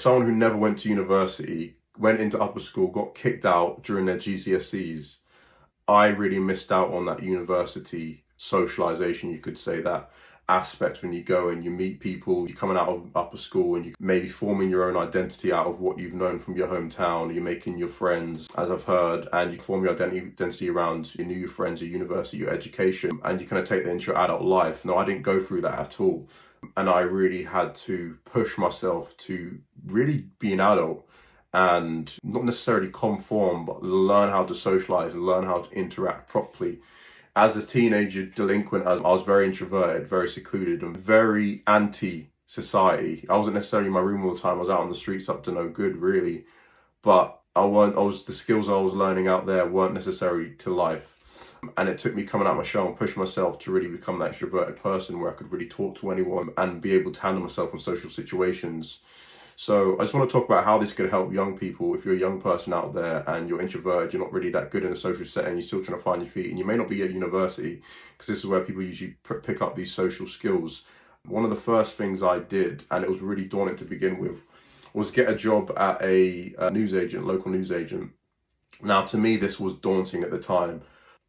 Someone who never went to university, went into upper school, got kicked out during their GCSEs. I really missed out on that university socialization, you could say, that aspect when you go and you meet people, you're coming out of upper school and you maybe forming your own identity out of what you've known from your hometown. You're making your friends, as I've heard, and you form your identity around your new friends, your university, your education, and you kind of take that into your adult life. No, I didn't go through that at all. And I really had to push myself to really be an adult and not necessarily conform, but learn how to socialize and learn how to interact properly. As a teenager delinquent, I was very introverted, very secluded, and very anti-society. I wasn't necessarily in my room all the time. I was out on the streets up to no good, really. But the skills I was learning out there weren't necessary to life. And it took me coming out my shell and pushing myself to really become that extroverted person where I could really talk to anyone and be able to handle myself in social situations. So I just want to talk about how this could help young people. If you're a young person out there and you're introverted, you're not really that good in a social setting, you're still trying to find your feet, and you may not be at university, because this is where people usually pick up these social skills. One of the first things I did, and it was really daunting to begin with, was get a job at a local news agent. Now, to me, this was daunting at the time.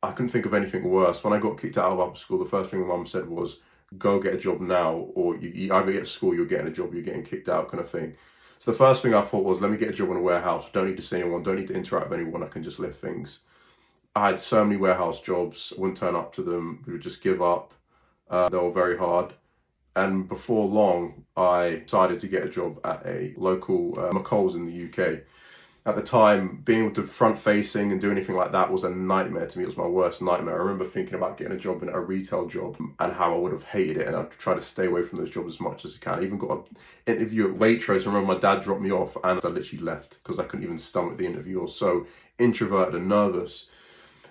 I couldn't think of anything worse. When I got kicked out of upper school, the first thing my mum said was, go get a job now, or you either get to school, you're getting a job, you're getting kicked out, kind of thing. So the first thing I thought was, let me get a job in a warehouse. I don't need to see anyone, don't need to interact with anyone, I can just lift things. I had so many warehouse jobs, I wouldn't turn up to them, we would just give up. They were very hard. And before long, I decided to get a job at a local McColl's in the UK. At the time, being able to front facing and do anything like that was a nightmare to me. It was my worst nightmare. I remember thinking about getting a job in a retail job and how I would have hated it, and I'd try to stay away from those jobs as much as I can. I even got an interview at Waitrose. I remember my dad dropped me off and I literally left because I couldn't even stomach the interview. I was so introverted and nervous.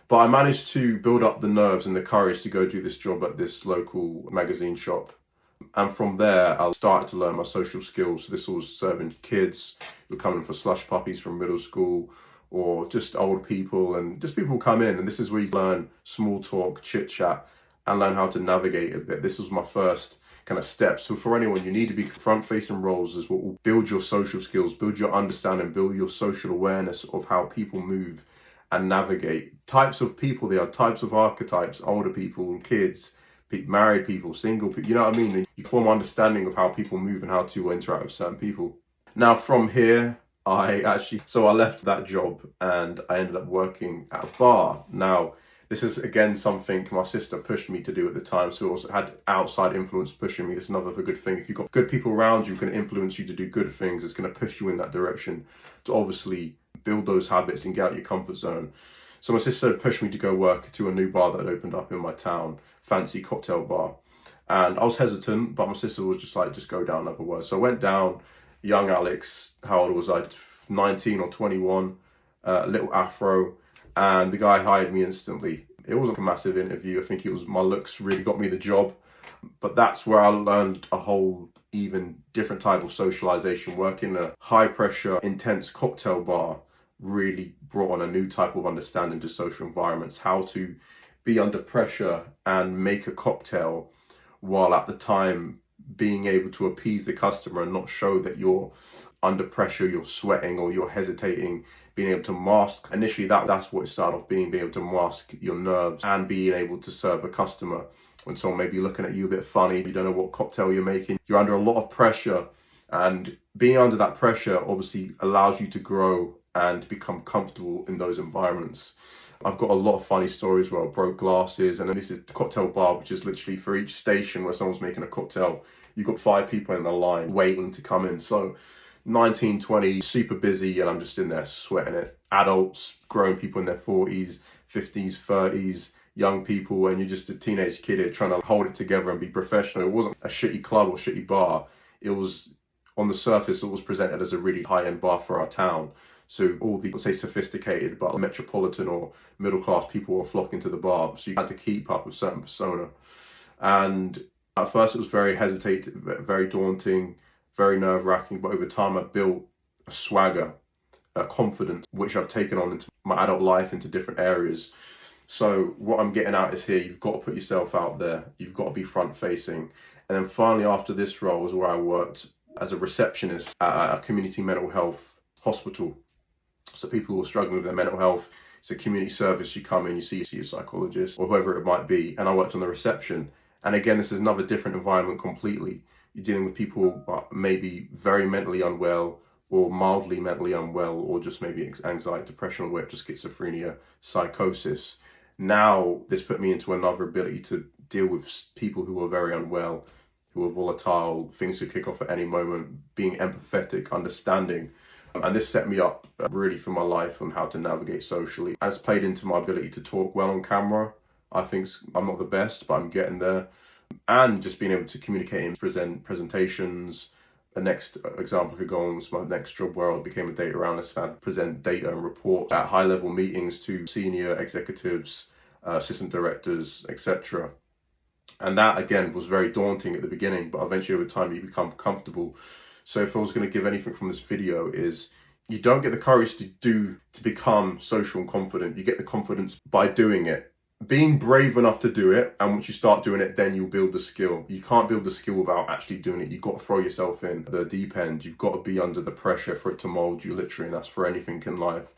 But I managed to build up the nerves and the courage to go do this job at this local magazine shop. And from there, I started to learn my social skills. So this was serving kids who were coming for slush puppies from middle school, or just old people, and just people who come in. And this is where you learn small talk, chit chat, and learn how to navigate a bit. This was my first kind of step. So for anyone, you need to be front-facing roles as what will build your social skills, build your understanding, build your social awareness of how people move and navigate. Types of people, there are types of archetypes, older people, kids, married people, single people, you know what I mean? And you form understanding of how people move and how to interact with certain people. Now from here, I left that job and I ended up working at a bar. Now, this is again something my sister pushed me to do at the time, so it also had outside influence pushing me. This is another good thing. If you've got good people around you who can influence you to do good things, it's going to push you in that direction to obviously build those habits and get out your comfort zone. So my sister pushed me to go work to a new bar that had opened up in my town, fancy cocktail bar. And I was hesitant, but my sister was just like, just go down, other words. So I went down, young Alex, how old was I? 19 or 21, little afro, and the guy hired me instantly. It wasn't a massive interview. I think it was my looks really got me the job. But that's where I learned a whole even different type of socialization. Working in a high pressure, intense cocktail bar really brought on a new type of understanding to social environments, how to be under pressure and make a cocktail while at the time being able to appease the customer and not show that you're under pressure, you're sweating or you're hesitating, being able to mask. Initially, that's what it started off being able to mask your nerves and being able to serve a customer when someone may be looking at you a bit funny, you don't know what cocktail you're making. You're under a lot of pressure, and being under that pressure obviously allows you to grow and become comfortable in those environments. I've got a lot of funny stories where I broke glasses, and then this is the cocktail bar, which is literally for each station where someone's making a cocktail, you've got 5 people in the line waiting to come in. So 19, 20, super busy, and I'm just in there sweating it. Adults, grown people in their 40s, 50s, 30s, young people, and you're just a teenage kid here trying to hold it together and be professional. It wasn't a shitty club or shitty bar. It was, on the surface, it was presented as a really high-end bar for our town. So all the, let's say, sophisticated but metropolitan or middle class people were flocking to the bar. So you had to keep up with certain persona. And at first it was very very daunting, very nerve-wracking. But over time I built a swagger, a confidence, which I've taken on into my adult life, into different areas. So what I'm getting at is here, you've got to put yourself out there. You've got to be front-facing. And then finally, after this role was where I worked as a receptionist at a community mental health hospital. So people who are struggling with their mental health, it's a community service. You come in, you see a psychologist or whoever it might be. And I worked on the reception. And again, this is another different environment completely. You're dealing with people who are maybe very mentally unwell or mildly mentally unwell, or just maybe anxiety, depression, or just schizophrenia, psychosis. Now, this put me into another ability to deal with people who are very unwell, who are volatile, things could kick off at any moment, being empathetic, understanding. And this set me up really for my life on how to navigate socially. And it's played into my ability to talk well on camera. I think I'm not the best, but I'm getting there. And just being able to communicate and present presentations. The next example could go on was my next job where I became a data analyst and I'd present data and report at high level meetings to senior executives, assistant directors, etc. And that again was very daunting at the beginning, but eventually over time you become comfortable. So if I was going to give anything from this video, is you don't get the courage to become social and confident. You get the confidence by doing it. Being brave enough to do it, and once you start doing it, then you'll build the skill. You can't build the skill without actually doing it. You've got to throw yourself in the deep end. You've got to be under the pressure for it to mold you, literally, and that's for anything in life.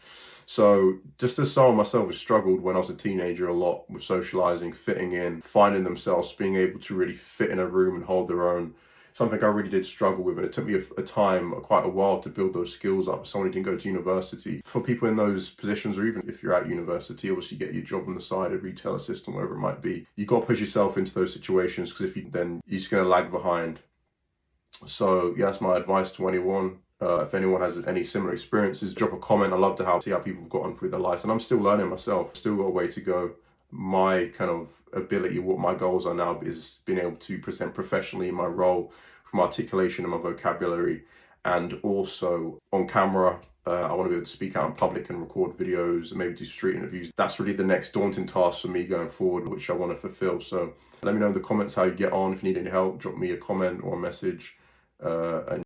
So just as someone myself has struggled when I was a teenager a lot with socializing, fitting in, finding themselves, being able to really fit in a room and hold their own, something I really did struggle with, and it took me quite a while to build those skills up. Someone who didn't go to university. For people in those positions, or even if you're at university, obviously you get your job on the side, a retail assistant, whatever it might be. You got to push yourself into those situations, because if you then you're just going to lag behind. So yeah, that's my advice to anyone. If anyone has any similar experiences, drop a comment. I love to see how people have gotten through their lives, and I'm still learning myself. Still got a way to go. My kind of ability, what my goals are now, is being able to present professionally in my role, from articulation and my vocabulary, and also on camera. I want to be able to speak out in public and record videos and maybe do street interviews. That's really the next daunting task for me going forward, which I want to fulfill. So let me know in the comments how you get on. If you need any help, drop me a comment or a message. And